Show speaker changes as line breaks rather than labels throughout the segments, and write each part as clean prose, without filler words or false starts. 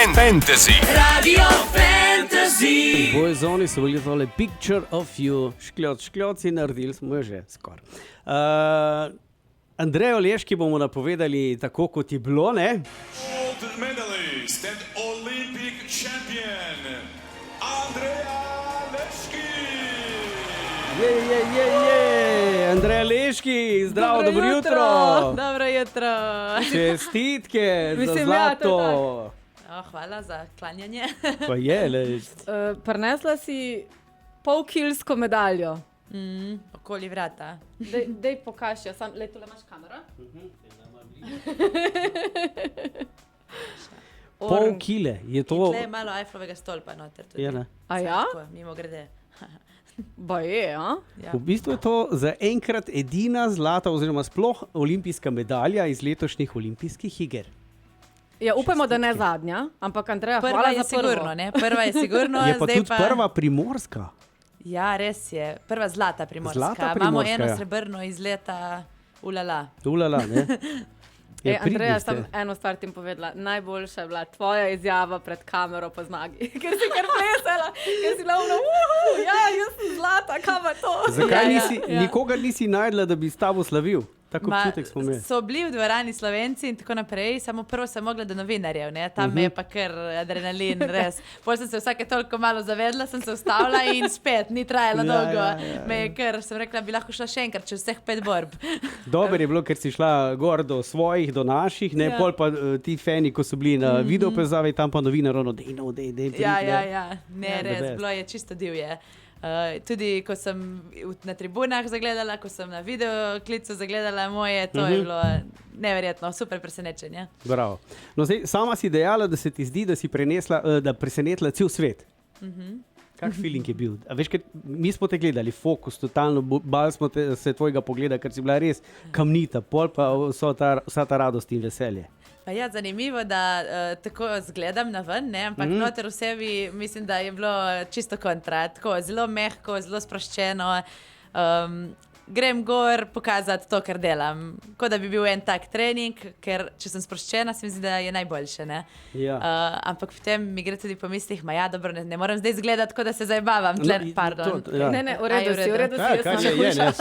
Fantasy.
Radio Fantasy.
Boys oni so bili tole Picture of You, škljoci, naredili smo jo že skoraj. Andrej Oleški bomo napovedali tako, kot je bilo, ne?
Gold medalist and Olympic champion, Andrea Leški.
Andrej Oleški, zdravo, dobro jutro.
Dobro jutro.
Čestitke za
Mislim,
zlato.
Hvala za klanjanje.
Pa je, le.
Prinesla si polkilsko medaljo.
Okoli vrata.
Dej pokaži, le tole imaš kamero?
Pol kile, je to...
In tle je malo Eiffelovega stolpa noter tudi.
Je, ne?
A ja?
Tako, mimo grede.
Ba je, a?
Ja.
V bistvu je to za enkrat edina zlata oziroma sploh olimpijska medalja iz letošnjih olimpijskih iger.
Ja, upajmo, da ne zadnja, ampak Andreja,
Prva
hvala
je
za prvo.
sigurno, ne? Prva je sigurno,
Je pa
zdaj
tudi prva primorska.
Ja, res je. Prva zlata primorska.
Zlata
Imamo
primorska,
eno
ja.
srebrno iz leta ulala.
Ulala, ne? Ja,
Andreja,
pridni ste.
sem eno stvar ti povedala. Najboljša je bila tvoja izjava pred kamero po zmagi. Ker si kar plesala, ker si bila ja, jaz sem zlata, kaj pa to?
Zakaj
Ja,
nikogar nisi najdla, da bi s tabo slavil? Tako občutek smo imeli.
So bili v dvorani Slovenci in tako naprej, samo prvo sem mogla do novinarjev, ne? Tam me je pa kar adrenalin, res. Pol sem se vsake toliko malo zavedla, sem se ustavila in spet, ni trajalo dolgo. Me je kar, sem rekla, bi lahko šla še enkrat, čez vseh 5 borb.
Dobro je bilo, ker si šla gor do svojih, do naših, ne, pol pa ti fani, ko so bili na video povezavi, tam pa novinar, dej.
Ja, ne,
the
res,
best.
bilo je čisto divje. Tudi ko sem na tribunah zagledala, ko sem na videoklicu zagledala moje, to je bilo neverjetno, super presenečenje.
Bravo. No, zdaj, sama si dejala, da se ti zdi, da si da presenetila cel svet. Kak feeling je bil? A veš, ker mi smo te gledali, fokus, totalno, bali smo se tvojega pogleda, ker si bila res kamnita, pol pa vsa ta radost in veselje.
Pa ja, zanimivo, da tako zgledam na ven, ne? Ampak noter v sebi mislim, da je bilo čisto kontra, tako zelo mehko, zelo sproščeno. Grem gor pokazati to, kar delam. Kot da bi bil en tak trening, ker če sem sproščena, se mi zdi, da je najboljše. Ne?
Ja.
Ampak potem mi gre tudi po mislih, ja, dobro, ne moram zdaj izgledati, kot da se zabavam. Pardon.
Ja.
Ne, v redu si, jaz
Kar
sem
je, ne.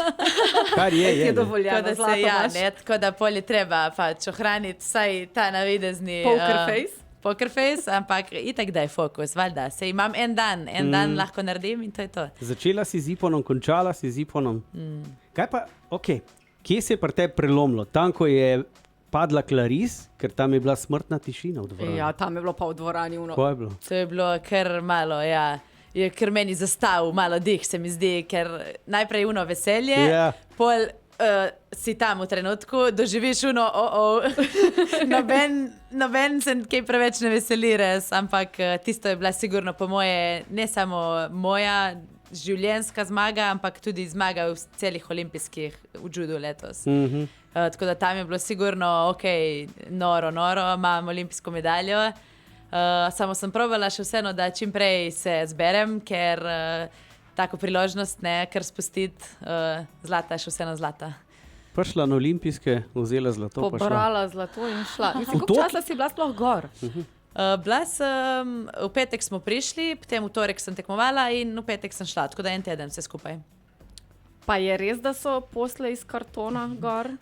Kar je,
je
ne.
dovoljeno,
Tako da se,
zlato
ja,
imaš.
ne, tako da pol je treba pač ohraniti vsaj ta navidezni
Poker face.
Poker face, ampak itak da je fokus, valjda. Se imam en dan lahko naredim in to je to.
Začela si z Iponom, končala si z Iponom. Kaj pa, kje se je pri tebi prelomilo? Tam, ko je padla Clarice, ker tam je bila smrtna tišina v dvorani.
Ja, tam je bilo pa v dvorani uno.
Ko je bilo?
To je bilo kar malo, ja. Je kar meni zastavil malo dih, se mi zdi, ker najprej uno veselje,
Ja.
pol si tam v trenutku, doživiš uno, noben se kaj preveč ne veseli res, ampak tisto je bila sigurno po moje ne samo moja življenjska zmaga, ampak tudi zmaga v celih olimpijskih v judu letos. Tako da tam je bilo sigurno, noro, imam olimpijsko medaljo. Samo sem probala še vseeno, da čim prej se zberem, ker tako priložnost ne, ker spustiti zlata je še vseeno zlata.
Prišla na olimpijske, vzela zlato, pa šla.
Pobrala zlato in šla. Mislim,
V
koliko
Tokiu?
časa si bila sploh gor?
Bila sem, v petek smo prišli, potem v torek sem tekmovala in v petek sem šla, tako da en teden vse skupaj.
Pa je res, da so posle iz kartona gor?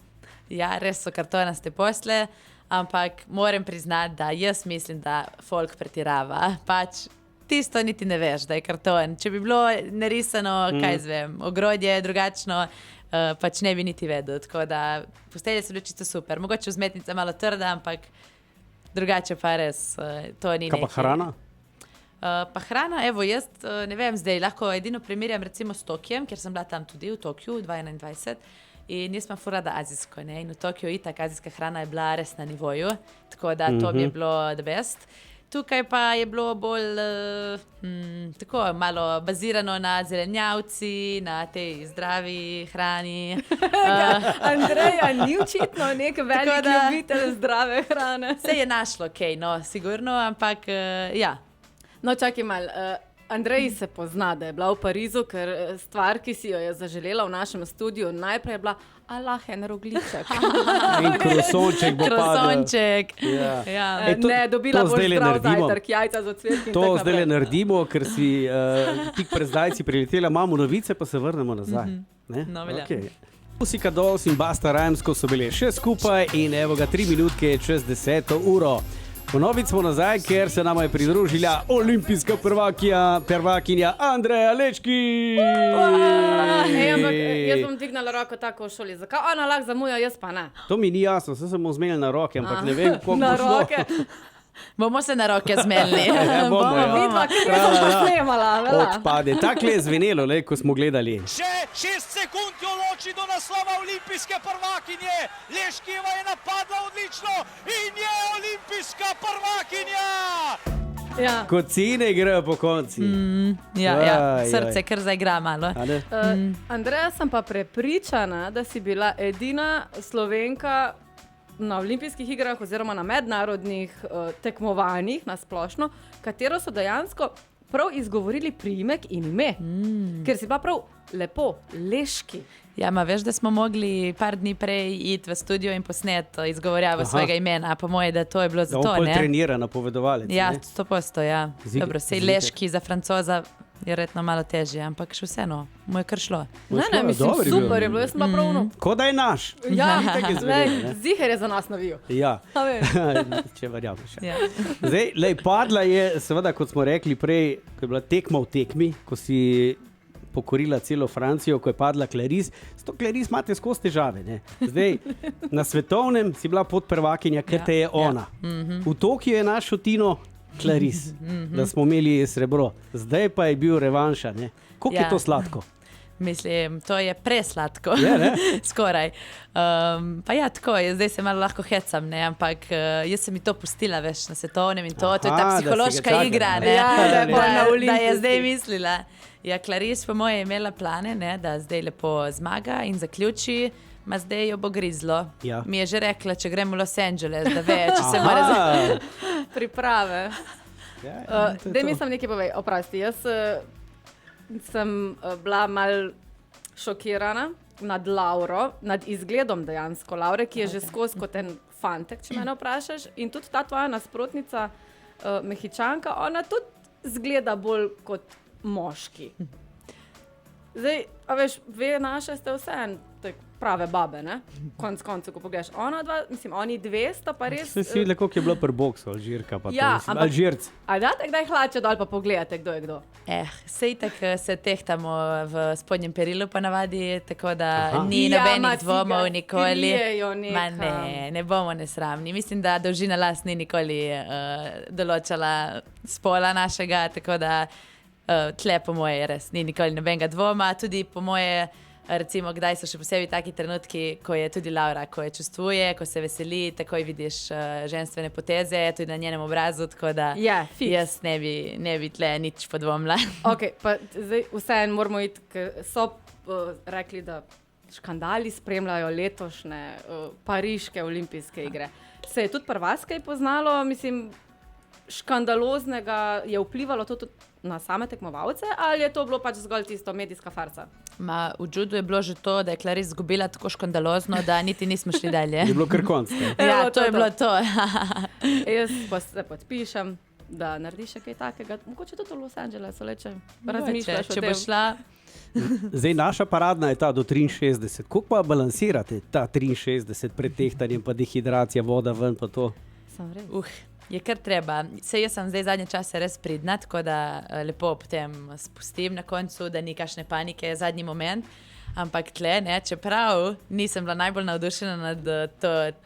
Ja, res so kartonaste posle, ampak moram priznati, da jaz mislim, da folk pretirava. Pač tisto niti ne veš, da je karton. Če bi bilo narisano, kaj zvem, ogrodje drugačno, pač ne bi niti vedel. Tako da postelje so bile čisto super. Mogoče vzmetnica malo trda, ampak drugače pa res to ni
Kaj pa
nekaj.
hrana?
Pa hrana, evo jaz ne vem zdaj, lahko edino primerjam recimo s Tokijem, ker sem bila tam tudi v Tokiju 2021 in jaz imam ful rada azijsko, ne, in v Tokiju itak azijska hrana je bila res na nivoju, tako da to mi je bilo the best. Tukaj pa je bilo bolj tako malo bazirano na zelenjavci, na tej zdravi hrani.
Andreja ni očitno nek velik
Tako da-
ljubitelj zdrave hrane.
Se je našlo kaj, no, sigurno, ampak ja.
No, čakaj malo. Andreji se pozna, da je bila v Parizu, ker stvar, ki si jo je zaželela v našem studiu, najprej je bila en rogliček.
In krosonček bo padel.
Krosonček.
Ja.
Ja.
Ne, dobila
to
boš
zdajle
zdrav
naredimo.
zajtrk, jajca z ocvirki in
To
tako
zdaj
naprej.
naredimo, ker si tik pred zdajci priletela, imamo novice, pa se vrnemo nazaj. Ne?
No, velja.
Okay. Pusika Dolls in Basta Rhymes, ko so bili še skupaj in evo ga 3 minutke čez 10 uro. Ponovit smo nazaj, ker se nama je pridružila olimpijska prvakinja Andreja Lečki.
Ampak jaz bom dvignala roko tako v šoli. Zakaj ona lahko zamuja, jaz pa ne?
To mi ni jasno, vse sem zmenil na roke, ampak ne vem, kako
Na
bo šlo.
roke.
Bomo se na roke zmenili.
Ja, bomo, ja.
Vidva, ker sem pa snemala. vela.
Odpade. Takle je zvenelo, ko smo gledali.
Še 6 sekund jo loči do naslova olimpijske prvakinje. Leškijeva je napadla odlično in je olimpijska prvakinja.
Ja.
Ko cene grejo po konci.
Ja,
Aj,
srce
aj.
kar zaigra malo.
A ne?
Andreja, sem pa prepričana, da si bila edina Slovenka na olimpijskih igrah oziroma na mednarodnih tekmovanjih na splošno, katero so dejansko prav izgovorili priimek in ime. Ker si bila prav lepo, Leški.
Ja, ma veš, da smo mogli par dni prej iti v studio in posnet izgovorjavo
Aha.
svojega imena, po moje, da to je bilo
Da
zato,
on pol
ne?
trenira napovedovalec.
Ja,
ne?
100%, ja. Dobro, sej
Ziger.
Leški za Francoza je verjetno malo težje, ampak še vseeno, mu je kar šlo.
Bo
Ne,
šlo,
mislim,
dober je bil.
super je bilo, jaz sem bila pravno.
Ko da je naš.
Ja,
Tako je
lej,
zvenelo, ne?
ziher je za nas navijal.
Ja.
A veš.
Če verjameš.
Ja.
Zdaj, padla je, seveda, kot smo rekli prej, ko je bila tekma v tekmi, ko si pokorila celo Francijo, ko je padla Clarice. S to Clarice imate skozi težave. Ne? Zdaj, na svetovnem si bila podprvakinja, ker te je ona. V Tokiu je našo Tino Clarice, da smo imeli srebro. Zdaj pa je bil revanša. Koliko
Ja.
je to sladko?
Mislim, to je presladko.
Je, ne?
Skoraj. Pa ja, tako je, zdaj se malo lahko hecam, ne? Ampak jaz sem mi to pustila, veš, na svetovnem in to je ta
Aha, da si ga
psihološka
čakala.
igra, ne?
Ja, da je pol na
da je
olimpijskih.
zdaj mislila. Ja, Clarice po moje je imela plane, ne? Da zdaj lepo zmaga in zaključi, ma zdaj jo bo grizlo.
Ja.
Mi je že rekla, če gremo v Los Angeles, da ve, če se mora
Aha.
Priprave.
Ja, to je
Daj
to.
mi sam nekaj povej, oprosti. Jaz sem bila mal šokirana nad Lauro, nad izgledom dejansko Laure, ki je že skozi kot en fantek, če me vprašaš. In tudi ta tvoja nasprotnica, Mehičanka, ona tudi zgleda bolj kot moški. Zdaj, a veš, ve naše ste vseeno prave babe, ne? Konc koncev, ko pogledaš. Ona dva, mislim, oni dve sta pa res...
Se si videla, koliko je bilo pri boksu, Alžirka pa
Ja,
to. Mislim,
ampak-
Alžirc.
A date kdaj hlače dol pa pogledate, kdo je kdo?
Sej tako se tehtamo v spodnjem perilu ponavadi, tako da
Aha.
ni
Ja, ma
nobenih
si
dvomov
ga
nikoli.
skrijejo
Ma
nekam.
ne bomo nesramni. Mislim, da dolžina las ni nikoli določala spola našega, tako da tle po moje res ni nikoli nobenega dvoma. Tudi po moje, recimo, kdaj so še posebej taki trenutki, ko je tudi Laura, ko je čustvuje, ko se veseli, takoj vidiš ženstvene poteze, tudi na njenem obrazu, tako da
Ja, fiks.
jaz ne bi tle nič podvomila.
Ok, pa zdaj vseeno moramo iti, ker so rekli, da škandali spremljajo letošnje pariške olimpijske igre. Se je tudi pri vas kaj poznalo, mislim, škandaloznega, je vplivalo to tudi na same tekmovalce, ali je to bilo pač zgolj tisto medijska farsa?
V judu je bilo že to, da je Clarice izgubila tako škandalozno, da niti nismo šli dalje.
Je bilo kar konc. ne?
Ja,
Evo,
to je bilo to.
Jaz pa se podpišem, da narediš še kaj takega, mogoče tudi v Los Angelesu, če razmišljaš o
Če
tem.
bo šla,
Zdaj naša paradna je ta do 63. Kako pa balansirate ta 63 pred tehtanjem, pa dehidracija, voda ven pa to?
Sem res.
je kar treba. Sej jaz sem zdaj zadnje čase res pridna, tako da lepo potem spustim na koncu, da ni kakšne panike zadnji moment. Ampak tle, ne, čeprav nisem bila najbolj navdušena nad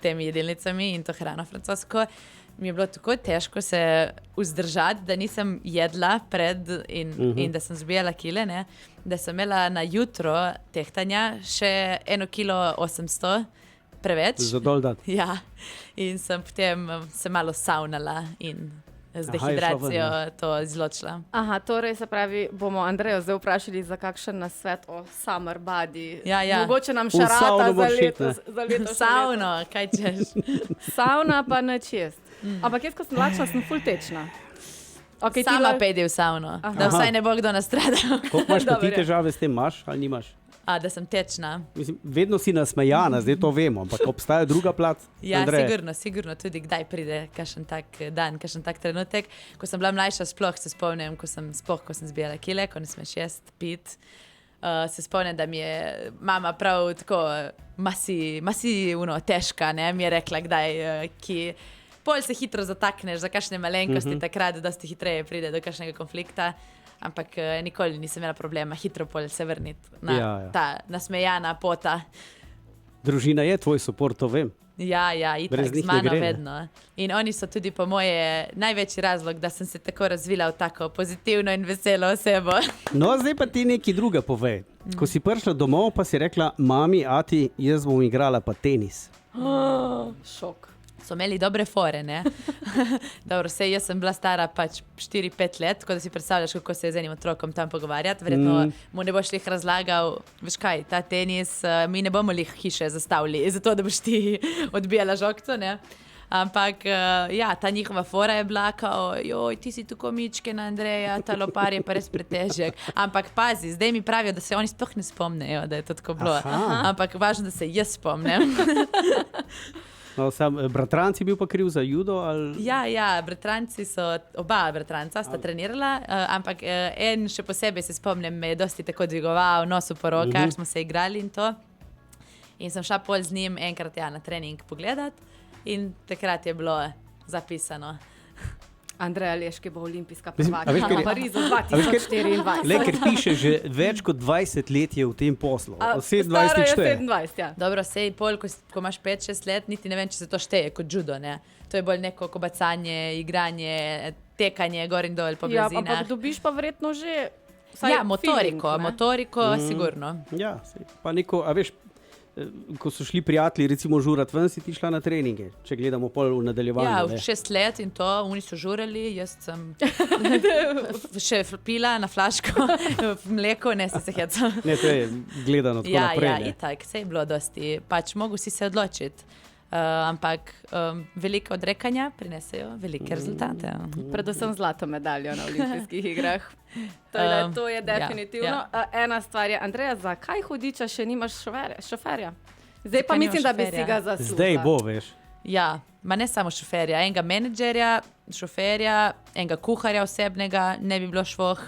temi jedilnicami in to hrano francosko, mi je bilo tako težko se vzdržati, da nisem jedla pred in da sem zbijala kile, ne, da sem imela na jutro tehtanja še 1,8 kg preveč.
Za dol dati.
Ja, in sem potem se malo saunala in z
Aha,
dehidracijo
je šlo ven,
to izločila.
Aha, torej se pravi, bomo Andrejo zdaj vprašali za kakšen nasvet o summer body.
Ja, ja.
Mogoče nam
V
še rata
savno
za
boš šla,
letos. Za letos
Savno, kaj češ.
Sauna pa na čest. Ampak jaz, ko sem lačna, sem ful tečna. Okay,
Sama pejdi v savno, da vsaj ne bo kdo nastradal.
Koliko imaš pa ti
Dobro.
težave s tem, imaš ali nimaš?
Da sem tečna.
Mislim, vedno si nasmejana, zdaj to vemo, ampak obstaja druga plat.
Ja,
Andreja?
sigurno tudi kdaj pride kakšen tak dan, kakšen tak trenutek. Ko sem bila mlajša, sploh se spomnim, ko sem zbijala kile, ko ne smeš jesti, pit. Se spomnim, da mi je mama prav tako masivno težka, ne, mi je rekla, kdaj, ki pol se hitro zatakneš za kakšne malenkosti, takrat dosti hitreje pride do kakšnega konflikta. Ampak nikoli nisem imela problema hitro pol se vrniti na ta nasmejana pota.
Družina je tvoj suport, to vem.
Ja,
Brez
itak
njih
z
ne
mano
gre, ne?
vedno. In oni so tudi po moje največji razlog, da sem se tako razvila v tako pozitivno in veselo osebo.
No, zdaj pa ti nekaj druga povej. Ko si prišla domov, pa si rekla, mami, ati, jaz bom igrala pa tenis.
Šok.
So imeli dobre fore, ne? Dobro, sej jaz sem bila stara pač 4-5 let, tako da si predstavljaš, kako se je z enim otrokom tam pogovarjati. Verjetno mu ne boš lih razlagal, veš kaj, ta tenis, mi ne bomo lih hiše zastavili, zato da boš ti odbijala žogco, ne? Ampak ja, ta njihova fora je bila, kao, joj, ti si tako mičkena, Andreja, ta lopar je pa res pretežek. Ampak pazi, zdaj mi pravijo, da se oni sploh ne spomnejo, da je to tako bilo. Ampak važno, da se jaz spomnim.
No, bratranci bil pa kriv za judo? Ali...
Ja, bratranci so, oba bratranca sta trenirala, ampak en še posebej se spomnim, me je dosti tako dvigoval, nosil po rokah, smo se igrali in to. In sem šla pol z njim enkrat na trening pogledat in takrat je bilo zapisano.
Andreja Leški bo olimpijska
Mislim, a veš,
prvakinja
ker
v
je-
Parizu
a veš, ker-
2024.
Le, ker piše že več kot 20 let je v tem poslu. Od 27
Stara je
šteje.
27, ja.
Dobro, sej pol, ko imaš 5-6 let, niti ne vem, če se to šteje kot judo, ne. To je bolj neko kobacanje, igranje, tekanje gor in dol po
Ja,
blazinah.
ampak dobiš pa verjetno že vsaj
Ja, motoriko,
feeling, ne?
motoriko sigurno.
Ja, saj, pa neko, a veš, ko so šli prijatelji, recimo žurat ven, si ti šla na treninge, če gledamo pol v nadaljevanju.
Ja,
ne.
6 let in to, oni so žurali, jaz sem še pila na flaško mleko, ne se hecam.
Ne, to je gledano tako naprej. Ne.
Itak, sej je bilo dosti, pač mogo si se odločiti. Ampak velike odrekanja prinesejo velike rezultate.
Predvsem zlato medaljo na olimpijskih igrah. To je definitivno. Ena stvar je, Andreja, zakaj hudiča še nimaš šoferja? Zdaj pa
Zakaj
mislim,
nimam
da bi si
šoferja?
ga zaslužila.
Zdaj bo, veš.
Ja, ma ne samo šoferja, enega menedžerja, šoferja, enega kuharja osebnega, ne bi bilo švoh.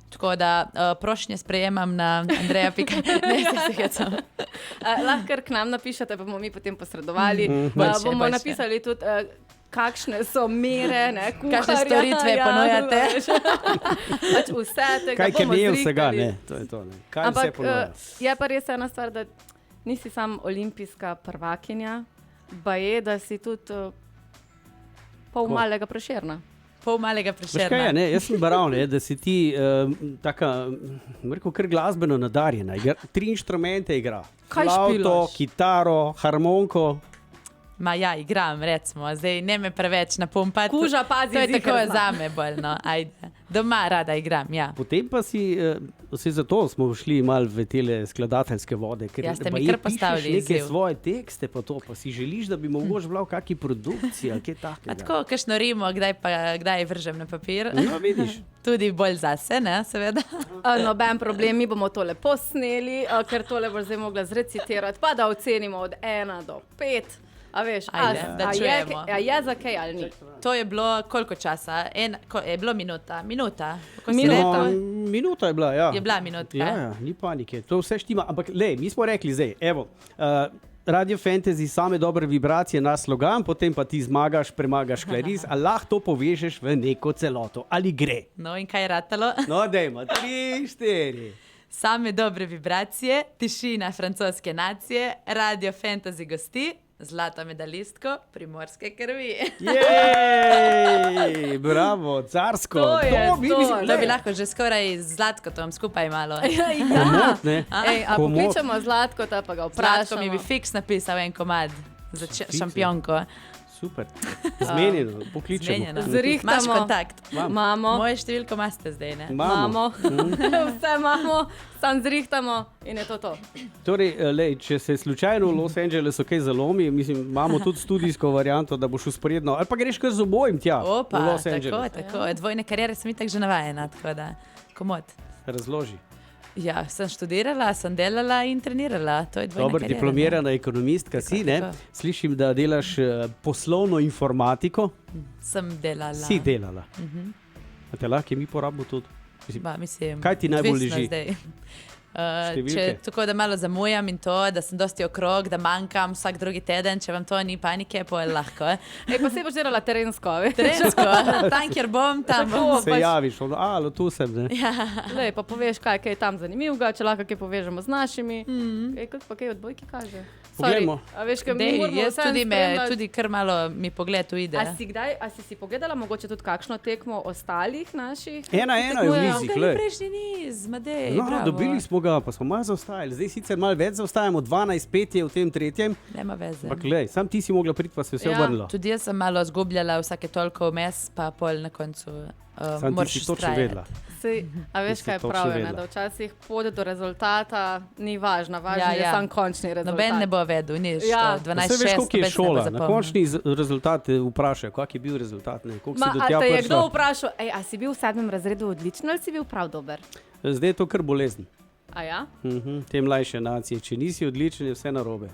Tako da prošnje sprejemam na Andreja Pika. Ne, se hecam.
Lahko kar k nam napišete, pa bomo mi potem posredovali.
Boljše,
Bomo
boljše.
napisali tudi, kakšne so mere, ne, kuharja.
Kakšne storitve ponujate.
veš. Pač vse tega
Kaj, ker
bomo
ne je vsega,
zrihtali.
ne, to je to. Ne. Kaj vse
Ampak
ponuja?
je pa res ena stvar, da nisi sam olimpijska prvakinja, pa je, da si tudi pol malega Prešerna.
Pol malega
Veš kaj je,
Prešerna.
ne? Jaz sem baral, ne, da si ti taka, rekel, kar glasbeno nadarjena. 3 inštrumente igra.
Kaj
Flavto,
špilaš?
kitaro, harmoniko.
Ma ja, igram, recimo, zdaj ne me preveč napumpati.
Kuža, pazi,
To je
ziher
tako
zna.
zame bolj, no, ajde. Doma rada igram, ja.
Potem pa si, vse zato smo šli malo v tele skladateljske vode, ker
Ja, ste mi
baje
kar postavili
pišeš neke
izziv.
svoje tekste, pa to, pa si želiš, da bi mogoče bila v kakšni produkciji ali kaj
A
takega.
tako, kakšno rimo, kdaj vržem na papir.
No, vidiš.
Tudi bolj zase, ne, seveda.
Noben problem, mi bomo tole posneli, ker tole boš zdaj mogla zrecitirati, pa da ocenimo od 1 do 5. A veš,
Ajde, da čujemo.
je za kaj ali ni?
To je bilo koliko časa? Je bilo minuta. Minuta. Kako si
Minuta.
rekel?
Minuta je bila, ja.
Je bila minutka.
Ja, ni panike, to vse štima. Ampak, le, mi smo rekli zdaj, evo, Radio Fantasy, same dobre vibracije na slogan, potem pa ti zmagaš, premagaš Clarice, ali lahko to povežeš v neko celoto, ali gre?
No in kaj je ratalo?
No, dajmo, 3, 4.
Same dobre vibracije, tišina francoske nacije, Radio Fantasy gosti, zlata medalistko primorske krvi.
Jej, bravo, carsko.
To je to,
mislim,
To bi lahko že skoraj z Zlatkotom skupaj malo.
Komot, ne?
Ej, a
Komot.
pokličemo Zlatkota, pa ga
Zlatko
vprašamo.
mi bi fiks napisal en komad za šampionko.
Super. Zmenjeno, pokličemo.
Zmenjeno.
Zrihtamo.
Imaš kontakt.
Imamo.
Moje številko imate zdaj, ne?
Imamo. Vse imamo, sam zrihtamo in je to.
Torej, lej, če se slučajno v Los Angelesu kaj zalomi, mislim, imamo tudi studijsko varianto, da boš usporedno, ali pa greš kar z obojim tja
Opa,
v Los
tako,
Angeles.
tako. Dvojne kariere sem itak že navajena, tako da komod.
Razloži.
Ja, sem študirala, sem delala in trenirala. To je dvojna
Dobro,
kariera.
diplomirana ekonomistka si, ne?
tako.
Slišim, da delaš poslovno informatiko.
Sem delala.
Si delala. A te lahko mi porabimo tudi?
Mislim,
Kaj ti najbolj
odvisno
leži?
zdaj.
Številke?
Če tako, da malo zamujam in to, da sem dosti okrog, da manjkam vsak drugi teden, če vam to ni panike, pa je lahko.
Ej, pa se boš delala terensko, veš?
Terensko, tam, kjer bom, tam bom.
Tako.
Se
pač-
javiš, alo, tu sem, ne?
Lej, pa poveš, kaj je tam zanimivega, če lahko kaj povežemo z našimi. Kaj pa kaj odbojki kaže?
Poglejmo.
A veš, kaj mi
Dej,
moramo
jaz
vseeno spremljati.
tudi kar malo mi pogled uide.
A si pogledala mogoče tudi kakšno tekmo ostalih naših?
1-1 je v nizih,
Kaj
le.
je prejšnji niz, Madej,
No,
bravo.
dobili smo ga, pa smo malo zaostajali. Zdaj sicer malo več zaostajamo, 12-5 je v tem tretjem.
Nema veze.
Ampak glej, sam ti si mogla priti, pa se je vse
Ja.
obrnilo.
Tudi jaz sem malo zgubljala vsake toliko vmes, pa pol na koncu
Sam ti
moraš
si točno
vztrajati.
vedela.
Sej, a veš,
si
kaj
točno
pravijo,
vedela.
da včasih pot do rezultata ni važna, važno
Ja,
je
ja.
sam končni rezultat.
Noben ne bo vedel, nič.
Ja.
Ja.
Pa saj
12-6,
veš, koliko je
noben se ne bo
šola. Na
zapomnil.
končni rezultat te vprašajo, kak je bil rezultat, ne? Koliko si do
A
tja
te je kdo
prišla.
vprašal, a si bil v 7. razredu odličen ali si bil prav dober?
Zdaj je to kar bolezen.
A ja?
Te mlajše nacije. Če nisi odličen, je vse narobe.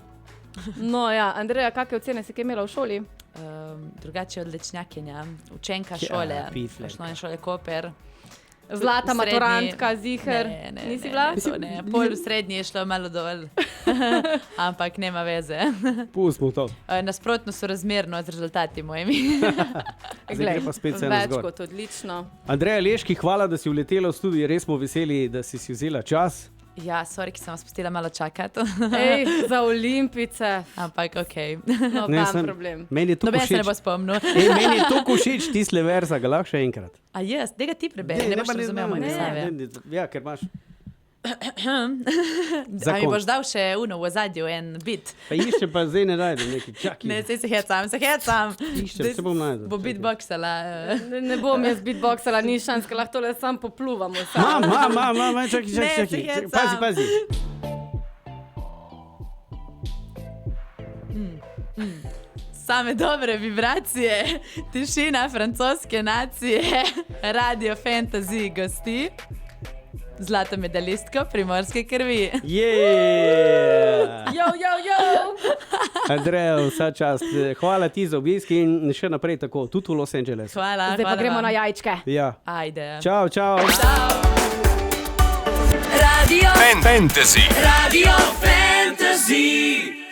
No ja, Andreja, kakšne ocene si kaj imela v šoli?
Drugače od lečnjakinja, učenka
Ja,
šole,
piflerka.
osnovne šole Koper.
Zlata
V srednji-
maturantka, ziher,
Ne,
nisi
ne,
bila?
Ne, to ne. Pol v srednji je šlo malo dol, ampak nema veze.
Pustimo to.
Nasprotno so razmerno z rezultati mojimi.
Zdaj gre pa spet vse
več
navzgor.
kot odlično.
Andreja Leški, hvala, da si vletela v studio. Res smo veseli, da si vzela čas.
Ja, sorry, ki sem vas pustila malo čakati,
Ej, za olimpice,
ampak ok.
noben
sem-
problem.
Meni je to
Noben se ne bo
všeč.
spomnil.
Meni je to všeč, ti sleverza, ga lahko še enkrat.
A jaz, tega ti preberi, ne boš razumel moje pisave.
Ja, ker imaš.
A mi
Zakon.
boš dal še uno v zadju en bit.
Pa išče, pa zdaj ne najdem neki. Čakaj.
Ne, saj se hecam, se hecam.
Iščem, se bom našel.
Bo
Čakaj.
beatboxala.
Ne bom jaz beatboxala, ni šans, ker lahko tole sam popluvamo.
Čakaj,
Ne,
čakaj.
se hecam.
Pazi.
Same dobre vibracije, tišina francoske nacije, Radio Fantasy gosti, zlata medalistka primorske krvi.
Yeah!
Jo, jo, jo!
Andreja, vsa čast. Hvala ti za obisk in še naprej tako, tudi v Los Angelesu.
Hvala.
Zdaj pa
hvala
gremo
vam.
na jajčke.
Ja.
Ajde.
Čau, čau.
Radio
Fantasy.
Radio Fantasy.